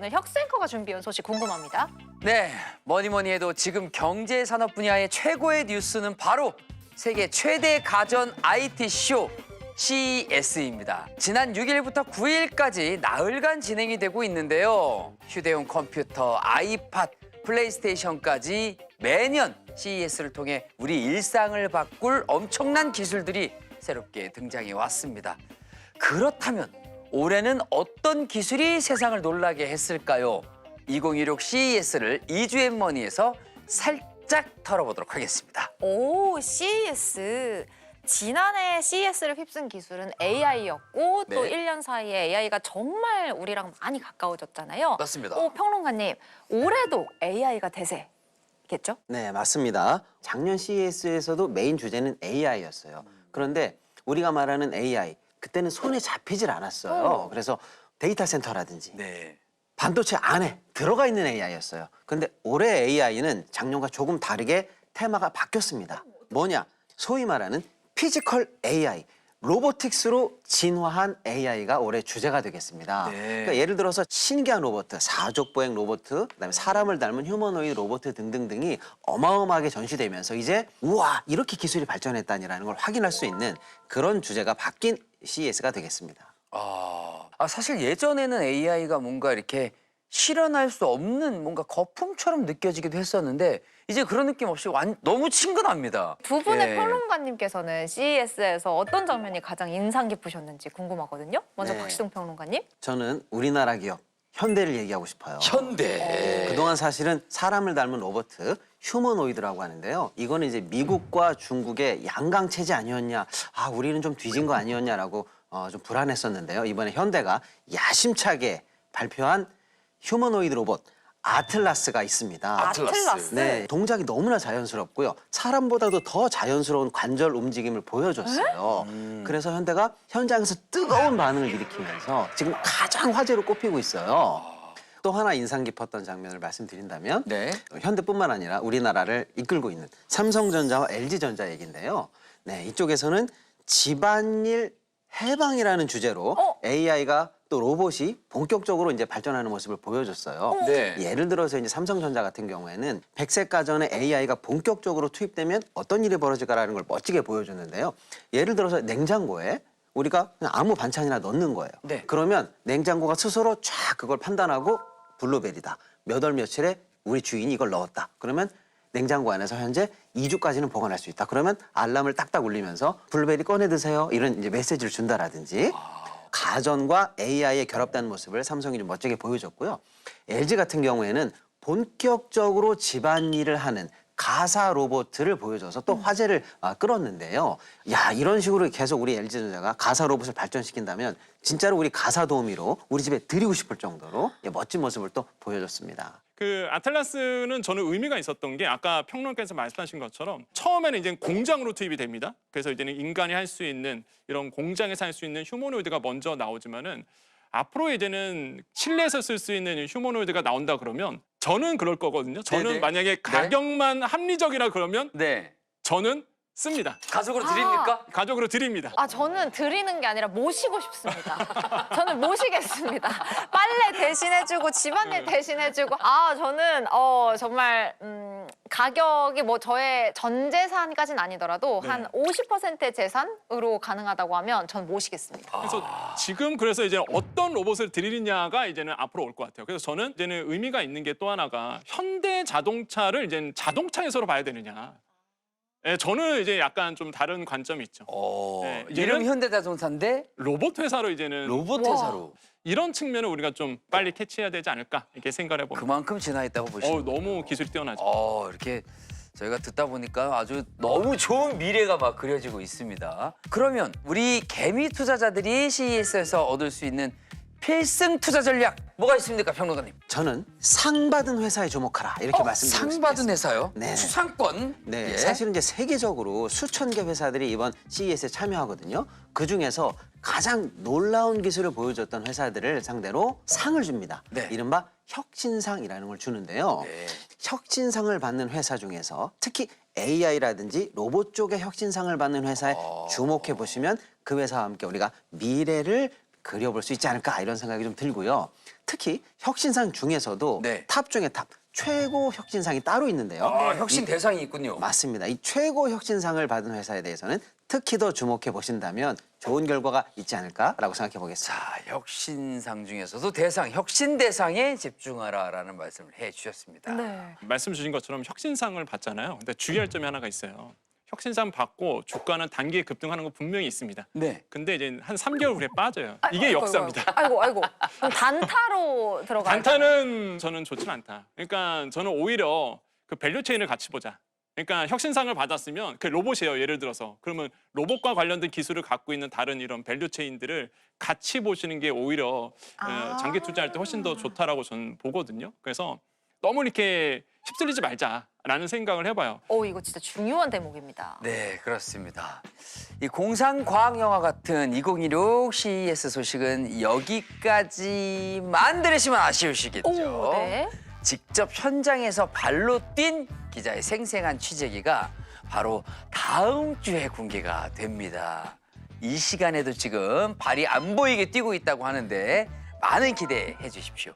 오늘 혁센커가 준비한 소식 궁금합니다. 네, 뭐니 해도 지금 경제 산업 분야의 최고의 뉴스는 바로 세계 최대 가전 IT 쇼 CES입니다. 지난 6일부터 9일까지 나흘간 진행이 되고 있는데요. 휴대용 컴퓨터, 아이팟, 플레이스테이션까지 매년 CES를 통해 우리 일상을 바꿀 엄청난 기술들이 새롭게 등장해 왔습니다. 그렇다면 올해는 어떤 기술이 세상을 놀라게 했을까요? 2016 CES를 이주앤머니에서 살짝 털어보도록 하겠습니다. 오, CES. 지난해 CES를 휩쓴 기술은 AI였고 또 네. 1년 사이에 AI가 정말 우리랑 많이 가까워졌잖아요. 맞습니다. 평론가님, 올해도 AI가 대세겠죠? 네, 맞습니다. 작년 CES에서도 메인 주제는 AI였어요. 그런데 우리가 말하는 AI, 그때는 손에 잡히질 않았어요. 그래서 데이터 센터라든지 네. 반도체 안에 들어가 있는 AI였어요. 그런데 올해 AI는 작년과 조금 다르게 테마가 바뀌었습니다. 뭐냐? 소위 말하는 피지컬 AI, 로보틱스로 진화한 AI가 올해 주제가 되겠습니다. 네. 그러니까 예를 들어서 신기한 로봇, 사족보행 로봇, 그다음에 사람을 닮은 휴머노이드 로봇 등등등이 어마어마하게 전시되면서 이제 우와, 이렇게 기술이 발전했다니라는 걸 확인할 수 있는 그런 주제가 바뀐 CES가 되겠습니다. 사실 예전에는 AI가 뭔가 이렇게 실현할 수 없는 뭔가 거품처럼 느껴지기도 했었는데 이제 그런 느낌 없이 너무 친근합니다. 두 분의 예. 평론가님께서는 CES에서 어떤 장면이 가장 인상 깊으셨는지 궁금하거든요. 먼저 네. 박시동 평론가님. 저는 우리나라 기업 현대를 얘기하고 싶어요. 현대. 그동안 사실은 사람을 닮은 로봇, 휴머노이드라고 하는데요. 이거는 이제 미국과 중국의 양강 체제 아니었냐, 우리는 좀 뒤진 거 아니었냐라고 좀 불안했었는데요. 이번에 현대가 야심차게 발표한 휴머노이드 로봇 아틀라스가 있습니다. 아틀라스. 네, 동작이 너무나 자연스럽고요. 사람보다도 더 자연스러운 관절 움직임을 보여줬어요. 그래서 현대가 현장에서 뜨거운 반응을 일으키면서 지금 가장 화제로 꼽히고 있어요. 또 하나 인상 깊었던 장면을 말씀드린다면 네. 현대뿐만 아니라 우리나라를 이끌고 있는 삼성전자와 LG전자 얘기인데요. 네, 이쪽에서는 집안일 해방이라는 주제로 AI가 또 로봇이 본격적으로 이제 발전하는 모습을 보여줬어요. 네. 예를 들어서 이제 삼성전자 같은 경우에는 백색 가전에 AI가 본격적으로 투입되면 어떤 일이 벌어질까라는 걸 멋지게 보여줬는데요. 예를 들어서 냉장고에 우리가 그냥 아무 반찬이나 넣는 거예요. 네. 그러면 냉장고가 스스로 쫙 그걸 판단하고 블루베리다. 몇 월 며칠에 우리 주인이 이걸 넣었다. 그러면 냉장고 안에서 현재 2주까지는 보관할 수 있다. 그러면 알람을 딱딱 울리면서 블루베리 꺼내 드세요. 이런 이제 메시지를 준다라든지 가전과 AI의 결합된 모습을 삼성이 좀 멋지게 보여줬고요. LG 같은 경우에는 본격적으로 집안일을 하는 가사 로봇을 보여줘서 또 화제를 끌었는데요. 야, 이런 식으로 계속 우리 LG전자가 가사 로봇을 발전시킨다면 진짜로 우리 가사 도우미로 우리 집에 드리고 싶을 정도로 멋진 모습을 또 보여줬습니다. 그 아틀라스는 저는 의미가 있었던 게 아까 평론가께서 말씀하신 것처럼 처음에는 이제 공장으로 투입이 됩니다. 그래서 이제는 인간이 할 수 있는 이런 공장에서 할 수 있는 휴머노이드가 먼저 나오지만은 앞으로 이제는 실내에서 쓸 수 있는 휴머노이드가 나온다 그러면 저는 그럴 거거든요. 저는 네네. 만약에 가격만 합리적이라 그러면 네. 저는 씁니다. 가족으로 드립니까? 가족으로 드립니다. 저는 드리는 게 아니라 모시고 싶습니다. 저는 모시겠습니다. 빨래 대신해주고 집안일 대신해주고. 저는 정말 가격이 뭐 저의 전 재산까지는 아니더라도 네. 한 50%의 재산으로 가능하다고 하면 전 모시겠습니다. 그래서 지금 그래서 이제 어떤 로봇을 드리느냐가 이제는 앞으로 올 것 같아요. 그래서 저는 이제는 의미가 있는 게 또 하나가 현대 자동차를 이제는 자동차에서로 봐야 되느냐. 네, 저는 이제 약간 좀 다른 관점이 있죠. 네, 이름 이제는 현대자동차인데 로봇 회사로 이제는 로봇 회사로 이런 측면을 우리가 좀 빨리 캐치해야 되지 않을까 이렇게 생각을 해봅니다. 그만큼 진화했다고 보시는 거예요. 너무 기술이 뛰어나죠. 이렇게 저희가 듣다 보니까 아주 너무 좋은 미래가 막 그려지고 있습니다. 그러면 우리 개미 투자자들이 CES에서 얻을 수 있는 필승 투자 전략 뭐가 있습니까, 평론가님? 저는 상 받은 회사에 주목하라 이렇게 말씀드리고 상 받은 싶겠습니다. 회사요? 네. 수상권? 네, 예. 사실은 이제 세계적으로 수천 개 회사들이 이번 CES에 참여하거든요. 그 중에서 가장 놀라운 기술을 보여줬던 회사들을 상대로 상을 줍니다. 네. 이른바 혁신상이라는 걸 주는데요. 네. 혁신상을 받는 회사 중에서 특히 AI라든지 로봇 쪽의 혁신상을 받는 회사에 주목해 보시면 그 회사와 함께 우리가 미래를 그려볼 수 있지 않을까 이런 생각이 좀 들고요. 특히 혁신상 중에서도 네. 탑 중에 탑 최고 혁신상이 따로 있는데요. 혁신 대상이 있군요. 맞습니다. 이 최고 혁신상을 받은 회사에 대해서는 특히 더 주목해 보신다면 좋은 결과가 있지 않을까라고 생각해 보겠습니다. 자, 혁신상 중에서도 대상, 혁신 대상에 집중하라라는 말씀을 해주셨습니다. 네. 말씀 주신 것처럼 혁신상을 받잖아요. 근데 주의할 점이 하나가 있어요. 혁신상 받고 주가는 단기에 급등하는 건 분명히 있습니다. 네. 근데 이제 한 3개월 후에 빠져요. 이게 역사입니다. 아이고. 그럼 단타로 들어가요. 단타는 저는 좋진 않다. 그러니까 저는 오히려 그 밸류 체인을 같이 보자. 그러니까 혁신상을 받았으면 그 로봇이에요. 예를 들어서 그러면 로봇과 관련된 기술을 갖고 있는 다른 이런 밸류 체인들을 같이 보시는 게 오히려 장기 투자할 때 훨씬 더 좋다라고 저는 보거든요. 그래서 너무 이렇게 휩쓸리지 말자라는 생각을 해봐요. 이거 진짜 중요한 대목입니다. 네, 그렇습니다. 이 공상과학영화 같은 2016 CES 소식은 여기까지만 들으시면 아쉬우시겠죠. 오, 네. 직접 현장에서 발로 뛴 기자의 생생한 취재기가 바로 다음 주에 공개가 됩니다. 이 시간에도 지금 발이 안 보이게 뛰고 있다고 하는데 많은 기대해 주십시오.